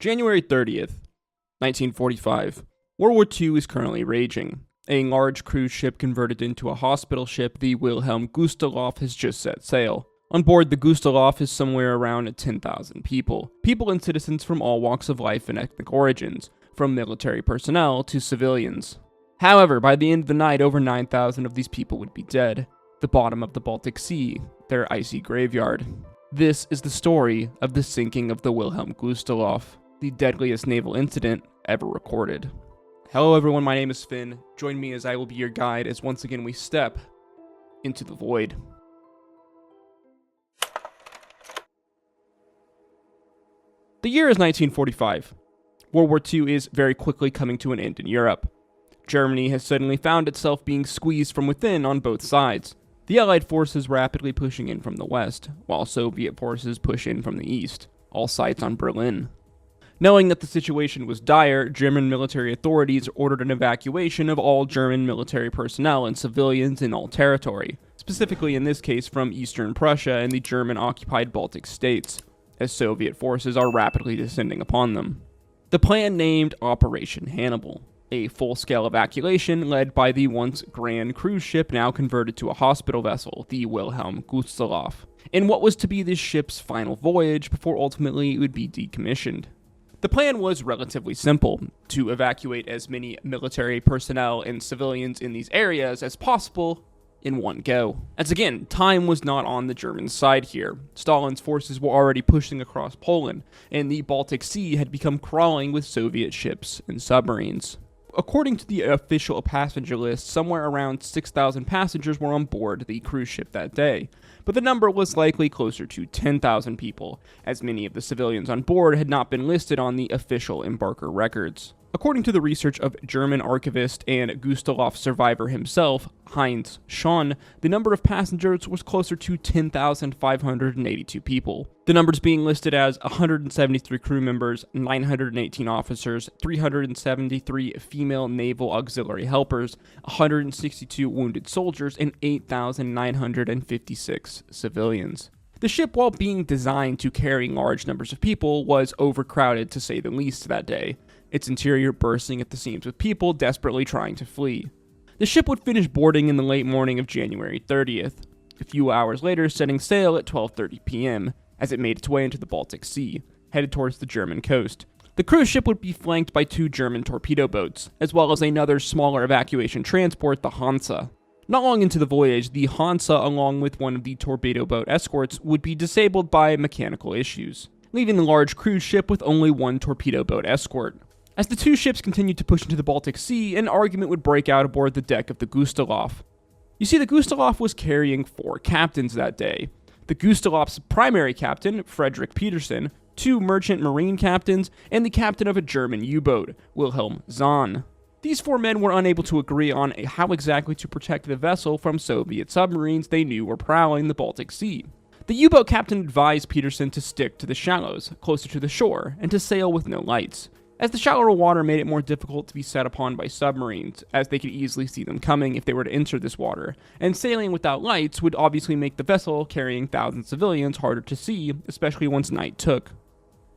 January 30th, 1945. World War II is currently raging. A large cruise ship converted into a hospital ship, the Wilhelm Gustloff, has just set sail. On board the Gustloff is somewhere around 10,000 people. People and citizens from all walks of life and ethnic origins, from military personnel to civilians. However, by the end of the night, over 9,000 of these people would be dead. The bottom of the Baltic Sea, their icy graveyard. This is the story of the sinking of the Wilhelm Gustloff, the deadliest naval incident ever recorded. Hello everyone, my name is Finn. Join me as I will be your guide as once again we step into the void. The year is 1945. World War II is very quickly coming to an end in Europe. Germany has suddenly found itself being squeezed from within on both sides. The Allied forces rapidly pushing in from the west, while Soviet forces push in from the east, all sights on Berlin. Knowing that the situation was dire, German military authorities ordered an evacuation of all German military personnel and civilians in all territory, specifically in this case from eastern Prussia and the German-occupied Baltic states, as Soviet forces are rapidly descending upon them. The plan named Operation Hannibal, a full-scale evacuation led by the once grand cruise ship now converted to a hospital vessel, the Wilhelm Gustloff, in what was to be this ship's final voyage before ultimately it would be decommissioned. The plan was relatively simple, to evacuate as many military personnel and civilians in these areas as possible in one go. As again, time was not on the German side here. Stalin's forces were already pushing across Poland, and the Baltic Sea had become crawling with Soviet ships and submarines. According to the official passenger list, somewhere around 6,000 passengers were on board the cruise ship that day, but the number was likely closer to 10,000 people, as many of the civilians on board had not been listed on the official embarker records. According to the research of German archivist and Gustloff survivor himself, Heinz Schön, the number of passengers was closer to 10,582 people. The numbers being listed as 173 crew members, 918 officers, 373 female naval auxiliary helpers, 162 wounded soldiers, and 8,956 civilians. The ship, while being designed to carry large numbers of people, was overcrowded to say the least that day, its interior bursting at the seams with people desperately trying to flee. The ship would finish boarding in the late morning of January 30th, a few hours later setting sail at 12:30 p.m., as it made its way into the Baltic Sea, headed towards the German coast. The cruise ship would be flanked by 2 German torpedo boats, as well as another smaller evacuation transport, the Hansa. Not long into the voyage, the Hansa, along with one of the torpedo boat escorts, would be disabled by mechanical issues, leaving the large cruise ship with only 1 torpedo boat escort. As the 2 ships continued to push into the Baltic Sea, an argument would break out aboard the deck of the Gustloff. You see, the Gustloff was carrying 4 captains that day. The Gustloff's primary captain, Frederick Petersen, 2 merchant marine captains, and the captain of a German U-boat, Wilhelm Zahn. These 4 men were unable to agree on how exactly to protect the vessel from Soviet submarines they knew were prowling the Baltic Sea. The U-boat captain advised Petersen to stick to the shallows, closer to the shore, and to sail with no lights, as the shallower water made it more difficult to be set upon by submarines, as they could easily see them coming if they were to enter this water, and sailing without lights would obviously make the vessel carrying thousands of civilians harder to see, especially once night took.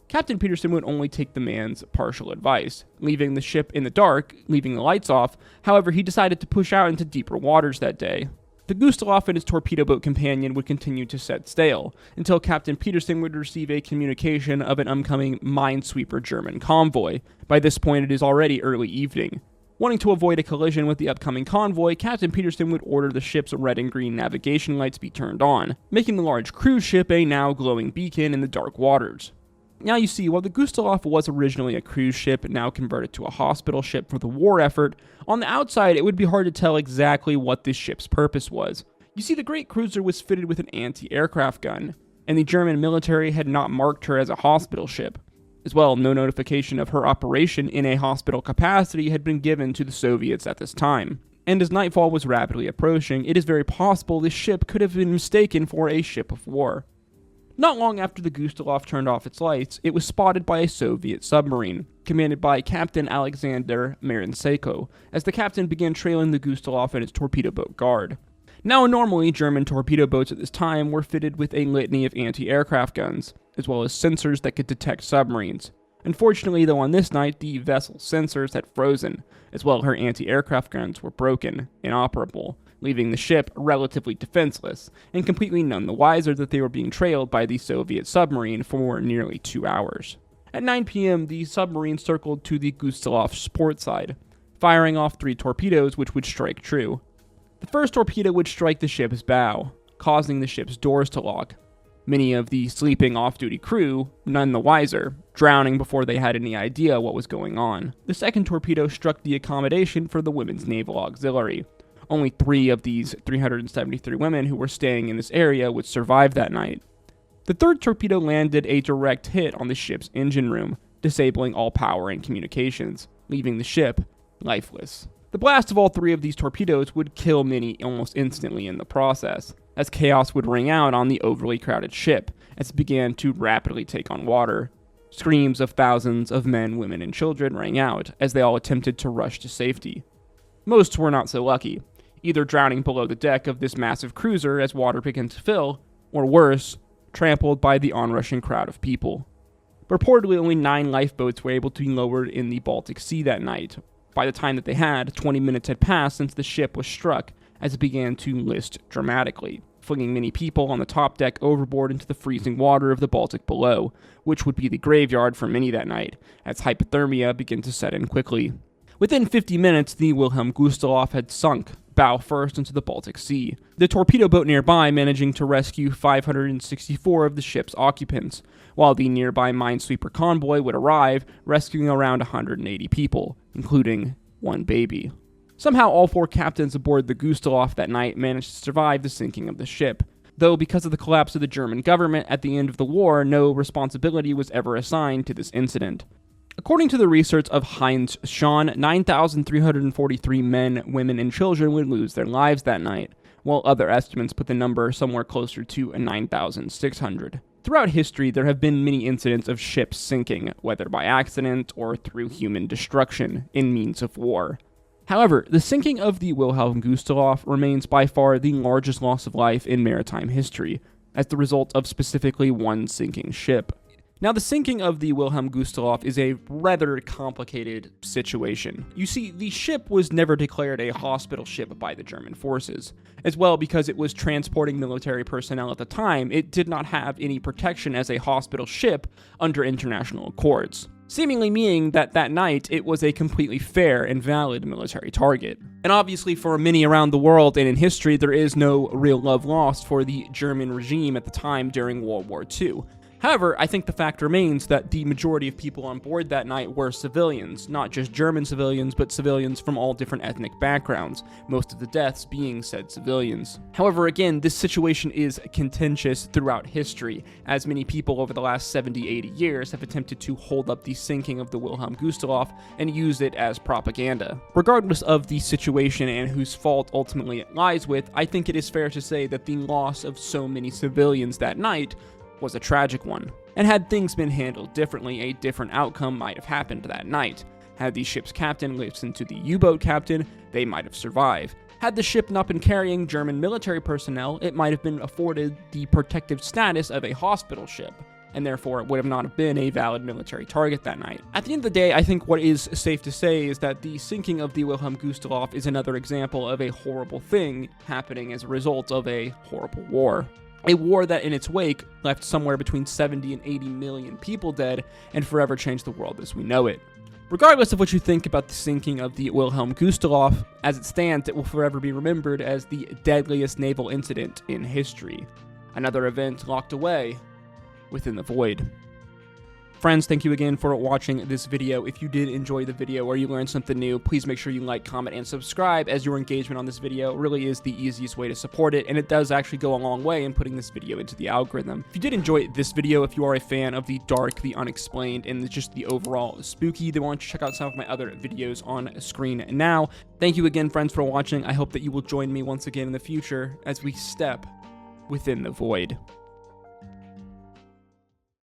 Captain Petersen would only take the man's partial advice, leaving the ship in the dark, leaving the lights off. However, he decided to push out into deeper waters that day. The Gustloff and his torpedo boat companion would continue to set sail, until Captain Petersen would receive a communication of an upcoming minesweeper German convoy. By this point, it is already early evening. Wanting to avoid a collision with the upcoming convoy, Captain Petersen would order the ship's red and green navigation lights be turned on, making the large cruise ship a now glowing beacon in the dark waters. Now you see, while the Gustloff was originally a cruise ship now converted to a hospital ship for the war effort, on the outside it would be hard to tell exactly what this ship's purpose was. You see, the great cruiser was fitted with an anti-aircraft gun, and the German military had not marked her as a hospital ship. As well, no notification of her operation in a hospital capacity had been given to the Soviets at this time. And as nightfall was rapidly approaching, it is very possible this ship could have been mistaken for a ship of war. Not long after the Gustloff turned off its lights, it was spotted by a Soviet submarine, commanded by Captain Alexander Marinsenko, as the captain began trailing the Gustloff and its torpedo boat guard. Now, normally, German torpedo boats at this time were fitted with a litany of anti-aircraft guns, as well as sensors that could detect submarines. Unfortunately, though, on this night, the vessel's sensors had frozen, as well as her anti-aircraft guns were broken, inoperable, leaving the ship relatively defenseless, and completely none the wiser that they were being trailed by the Soviet submarine for nearly 2 hours. At 9 p.m., the submarine circled to the Gustloff's port side, firing off 3 torpedoes which would strike true. The first torpedo would strike the ship's bow, causing the ship's doors to lock. Many of the sleeping off-duty crew, none the wiser, drowning before they had any idea what was going on. The second torpedo struck the accommodation for the Women's Naval Auxiliary. Only 3 of these 373 women who were staying in this area would survive that night. The third torpedo landed a direct hit on the ship's engine room, disabling all power and communications, leaving the ship lifeless. The blast of all 3 of these torpedoes would kill many almost instantly in the process, as chaos would ring out on the overly crowded ship as it began to rapidly take on water. Screams of thousands of men, women, and children rang out as they all attempted to rush to safety. Most were not so lucky, either drowning below the deck of this massive cruiser as water began to fill, or worse, trampled by the onrushing crowd of people. Reportedly, only 9 lifeboats were able to be lowered in the Baltic Sea that night. By the time that they had, 20 minutes had passed since the ship was struck as it began to list dramatically, flinging many people on the top deck overboard into the freezing water of the Baltic below, which would be the graveyard for many that night, as hypothermia began to set in quickly. Within 50 minutes, the Wilhelm Gustloff had sunk, bow first, into the Baltic Sea, the torpedo boat nearby managing to rescue 564 of the ship's occupants, while the nearby minesweeper convoy would arrive, rescuing around 180 people, including 1 baby. Somehow, all 4 captains aboard the Gustloff that night managed to survive the sinking of the ship, though because of the collapse of the German government at the end of the war, no responsibility was ever assigned to this incident. According to the research of Heinz Schahn, 9,343 men, women, and children would lose their lives that night, while other estimates put the number somewhere closer to 9,600. Throughout history, there have been many incidents of ships sinking, whether by accident or through human destruction, in means of war. However, the sinking of the Wilhelm Gustloff remains by far the largest loss of life in maritime history, as the result of specifically one sinking ship. Now, the sinking of the Wilhelm Gustloff is a rather complicated situation. You see, the ship was never declared a hospital ship by the German forces. As well, because it was transporting military personnel at the time, it did not have any protection as a hospital ship under international accords, seemingly meaning that that night it was a completely fair and valid military target. And obviously for many around the world and in history, there is no real love lost for the German regime at the time during World War II. However, I think the fact remains that the majority of people on board that night were civilians, not just German civilians, but civilians from all different ethnic backgrounds, most of the deaths being said civilians. However, again, this situation is contentious throughout history, as many people over the last 70-80 years have attempted to hold up the sinking of the Wilhelm Gustloff and use it as propaganda. Regardless of the situation and whose fault ultimately it lies with, I think it is fair to say that the loss of so many civilians that night was a tragic one. And had things been handled differently, a different outcome might have happened that night. Had the ship's captain listened to the U-boat captain, they might have survived. Had the ship not been carrying German military personnel, it might have been afforded the protective status of a hospital ship, and therefore it would have not been a valid military target that night. At the end of the day, I think what is safe to say is that the sinking of the Wilhelm Gustloff is another example of a horrible thing happening as a result of a horrible war. A war that in its wake left somewhere between 70 and 80 million people dead and forever changed the world as we know it. Regardless of what you think about the sinking of the Wilhelm Gustloff, as it stands, it will forever be remembered as the deadliest naval incident in history. Another event locked away within the void. Friends, thank you again for watching this video. If you did enjoy the video or you learned something new, please make sure you like, comment, and subscribe, as your engagement on this video really is the easiest way to support it, and it does actually go a long way in putting this video into the algorithm. If you did enjoy this video, if you are a fan of the dark, the unexplained, and just the overall spooky, then why don't you check out some of my other videos on screen now. Thank you again, friends, for watching. I hope that you will join me once again in the future as we step within the void.